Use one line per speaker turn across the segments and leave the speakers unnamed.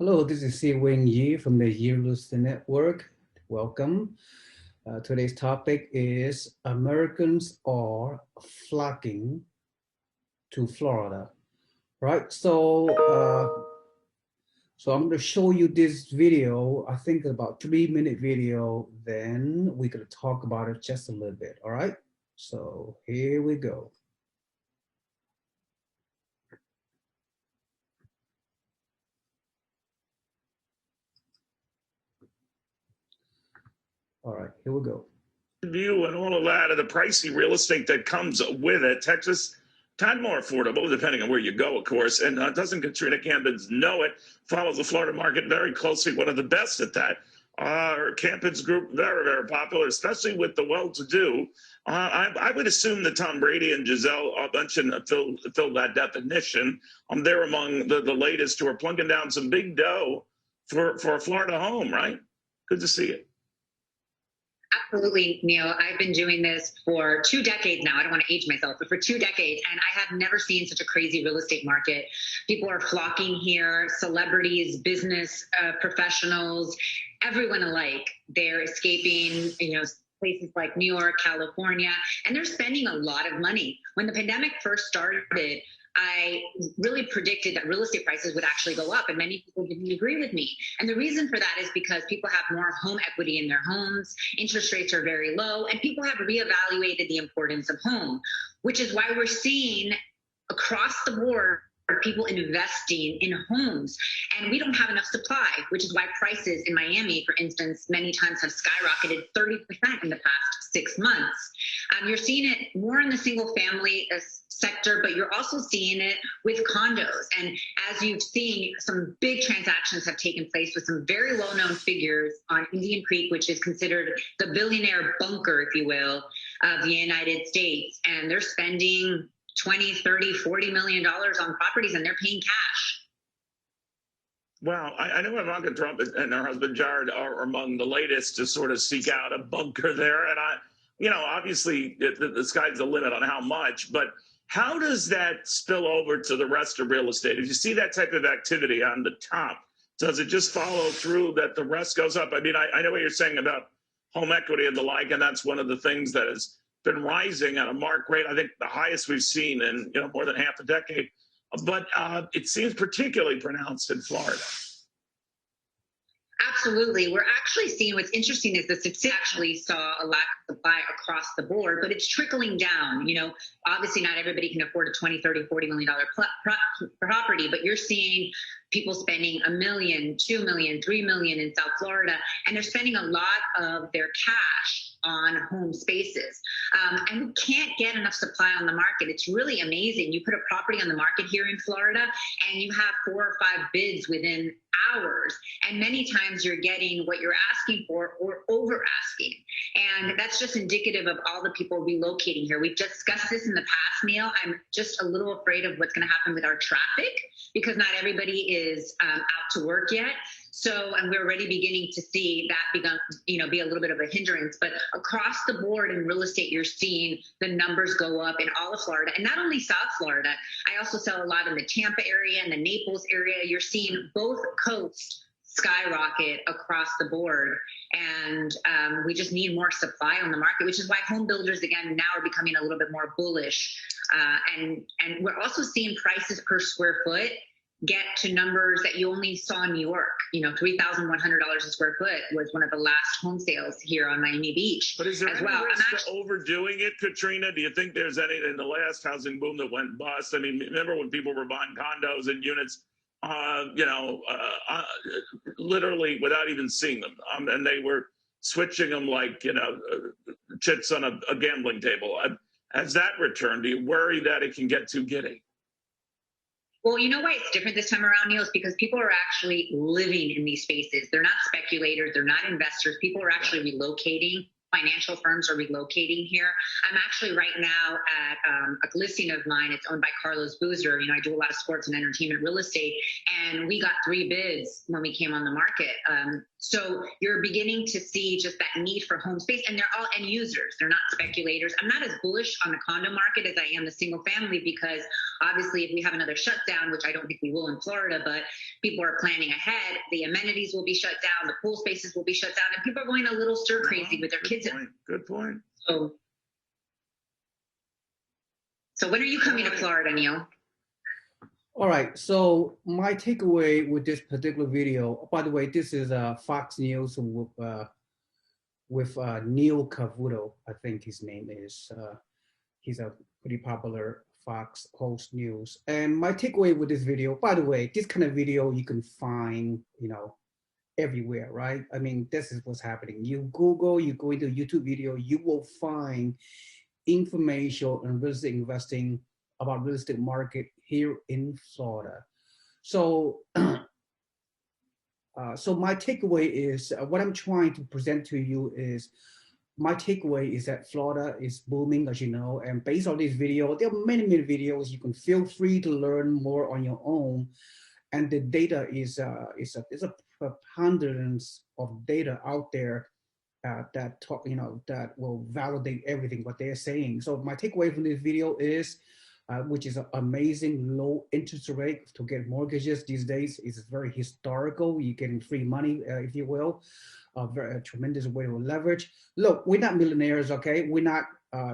Hello, this is Si Wing Yi from the Yi Real Estate Network. Welcome. Today's topic is Americans are flocking to Florida, right? So I'm going to show you this video. I think about 3 minute video. Then we're going to talk about it just a little bit. All right. So here we go. All right, here we go.
View and all of that, and the pricey real estate that comes with it. Texas, time more affordable, depending on where you go, of course. And doesn't Katrina Campins know it? Follows the Florida market very closely. One of the best at that. Her Campins group, very, very popular, especially with the well-to-do. I would assume that Tom Brady and Giselle Bundchen fill that definition. They're among the latest who are plunking down some big dough for a Florida home, right? Good to see it.
Absolutely, Neil. I've been doing this for 2 decades now. I don't want to age myself, but for 2 decades, and I have never seen such a crazy real estate market. People are flocking here, celebrities, business professionals, everyone alike. They're escaping, places like New York, California, and they're spending a lot of money. When the pandemic first started, I really predicted that real estate prices would actually go up, and many people didn't agree with me. And the reason for that is because people have more home equity in their homes, interest rates are very low, and people have reevaluated the importance of home, which is why we're seeing across the board people investing in homes. And we don't have enough supply, which is why prices in Miami, for instance, many times have skyrocketed 30% in the past 6 months. You're seeing it more in the single family sector, but you're also seeing it with condos. And as you've seen, some big transactions have taken place with some very well-known figures on Indian Creek, which is considered the billionaire bunker, if you will, of the United States. And they're spending 20, 30, 40 million dollars on properties, and they're paying cash.
Well, I know Ivanka Trump and her husband Jared are among the latest to sort of seek out a bunker there. And obviously the sky's the limit on how much, but how does that spill over to the rest of real estate? If you see that type of activity on the top, does it just follow through that the rest goes up? I mean, I know what you're saying about home equity and the like, and that's one of the things that has been rising at a mark rate, I think the highest we've seen in more than half a decade. But it seems particularly pronounced in Florida.
Absolutely. We're actually seeing, what's interesting is the city actually saw a lack of supply across the board, but it's trickling down. Obviously not everybody can afford a 20, 30, $40 million property, but you're seeing people spending $1 million, $2 million, $3 million in South Florida, and they're spending a lot of their cash on home spaces. And we can't get enough supply on the market. It's really amazing. You put a property on the market here in Florida and you have 4 or 5 bids within hours. And many times you're getting what you're asking for or over asking. And that's just indicative of all the people relocating here. We've discussed this in the past, Neil. I'm just a little afraid of what's going to happen with our traffic because not everybody is out to work yet. So, and we're already beginning to see that be a little bit of a hindrance. But across the board in real estate, you're seeing the numbers go up in all of Florida, and not only South Florida. I also sell a lot in the Tampa area and the Naples area. You're seeing both coasts skyrocket across the board, and we just need more supply on the market, which is why home builders again now are becoming a little bit more bullish. And we're also seeing prices per square foot get to numbers that you only saw in New York. $3,100 a square foot was one of the last home sales here on Miami Beach.
But is there any risk to overdoing it, Katrina? Do you think there's any in the last housing boom that went bust? I mean, remember when people were buying condos and units, literally without even seeing them, and they were switching them like chits on a gambling table. Has that returned? Do you worry that it can get too giddy?
Well, you know why it's different this time around, Neil, is because people are actually living in these spaces. They're not speculators. They're not investors. People are actually relocating. Financial firms are relocating here. I'm actually right now at a listing of mine. It's owned by Carlos Boozer. I do a lot of sports and entertainment real estate, and we got 3 bids when we came on the market. So you're beginning to see just that need for home space, and they're all end users. They're not speculators. I'm not as bullish on the condo market as I am the single family because Obviously, if we have another shutdown, which I don't think we will in Florida, but people are planning ahead, the amenities will be shut down, the pool spaces will be shut down, and people are going a little stir crazy with their kids.
Good point.
So when are you coming to Florida, Neil?
All right, so my takeaway with this particular video, by the way, this is Fox News with Neil Cavuto, I think his name is. He's a pretty popular Fox host news. And my takeaway with this video, by the way, this kind of video you can find, everywhere, right? I mean, this is what's happening. You Google, you go into YouTube video, you will find information on real estate investing about real estate market here in Florida. So, so my takeaway is what I'm trying to present to you is my takeaway is that Florida is booming, as you know, and based on this video, there are many videos. You can feel free to learn more on your own, and the data is a preponderance of data out there that talk, that will validate everything what they're saying. So my takeaway from this video is, which is an amazing low interest rate to get mortgages these days. Is very historical. You're getting free money, if you will. A tremendous way to leverage. Look, we're not millionaires, okay? We're not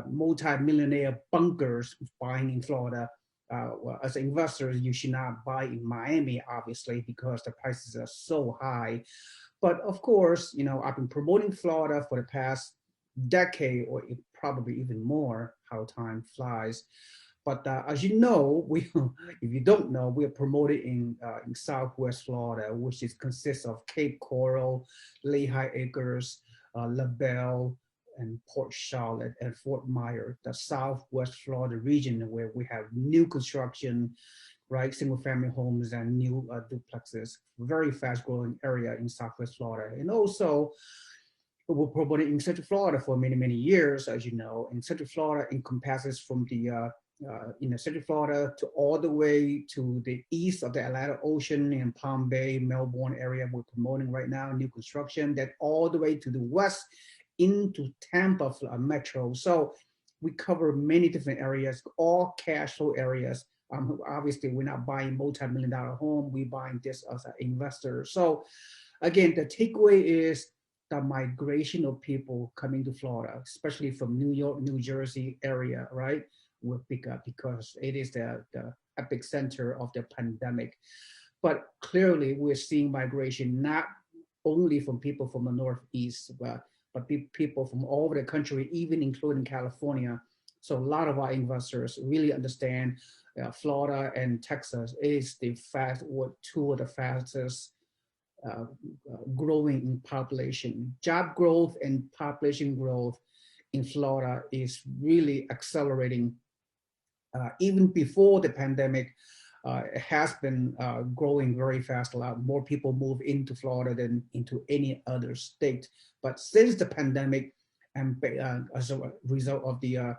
multi-millionaire bunkers buying in Florida. Well, as investors, you should not buy in Miami, obviously, because the prices are so high. But of course, I've been promoting Florida for the past decade, or probably even more, how time flies. But as you know, if you don't know, we are promoted in Southwest Florida, which consists of Cape Coral, Lehigh Acres, LaBelle, and Port Charlotte and Fort Myers, the Southwest Florida region where we have new construction, right, single family homes and new duplexes, very fast growing area in Southwest Florida. And also, we're promoted in Central Florida for many years, as you know. And Central Florida encompasses from the Central Florida to all the way to the east of the Atlantic Ocean in Palm Bay, Melbourne area. We're promoting right now new construction, that all the way to the west into Tampa metro. So we cover many different areas, all cash flow areas. Obviously, we're not buying multi-million-dollar home. We're buying this as an investor. So again, the takeaway is the migration of people coming to Florida, especially from New York, New Jersey area, right, will pick up because it is the epicenter of the pandemic. But clearly, we're seeing migration not only from people from the Northeast, but people from all over the country, even including California. So a lot of our investors really understand Florida and Texas is two of the fastest growing in population. Job growth and population growth in Florida is really accelerating. Even before the pandemic, it has been growing very fast. A lot more people move into Florida than into any other state. But since the pandemic, and as a result of the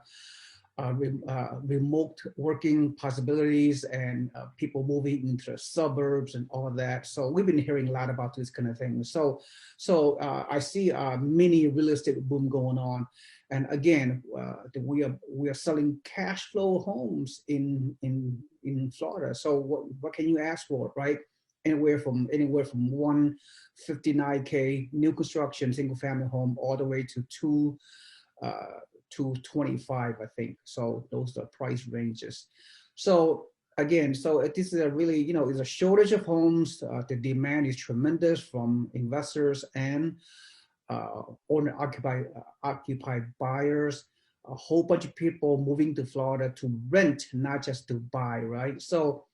remote working possibilities and people moving into the suburbs and all of that. So we've been hearing a lot about this kind of thing. So I see a mini real estate boom going on. And again, we are selling cash flow homes in Florida. So what can you ask for, right? Anywhere from 159K new construction single family home all the way to 225, I think. So those are price ranges. So again, this is a really, it's a shortage of homes. The demand is tremendous from investors and owner-occupied buyers. A whole bunch of people moving to Florida to rent, not just to buy, right? So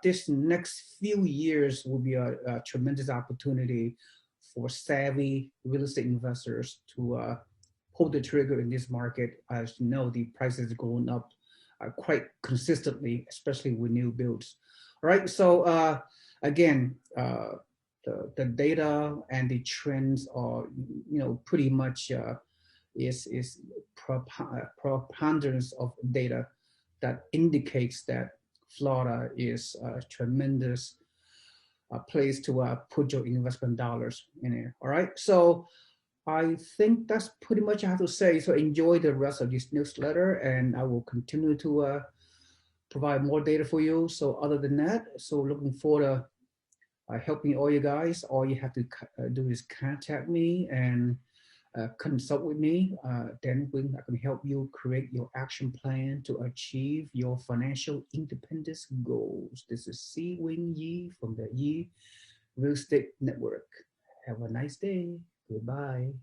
this next few years will be a tremendous opportunity for savvy real estate investors to pull the trigger in this market. As you know, the prices are going up quite consistently, especially with new builds. All right, so again, the data and the trends are, pretty much is preponderance of data that indicates that Florida is a tremendous place to put your investment dollars in it. All right, so I think that's pretty much I have to say. So enjoy the rest of this newsletter, and I will continue to provide more data for you. So other than that, so looking forward to helping all you guys. All you have to do is contact me and consult with me. Then I can help you create your action plan to achieve your financial independence goals. This is Si Wing Yi from the Yi Real Estate Network. Have a nice day. Goodbye.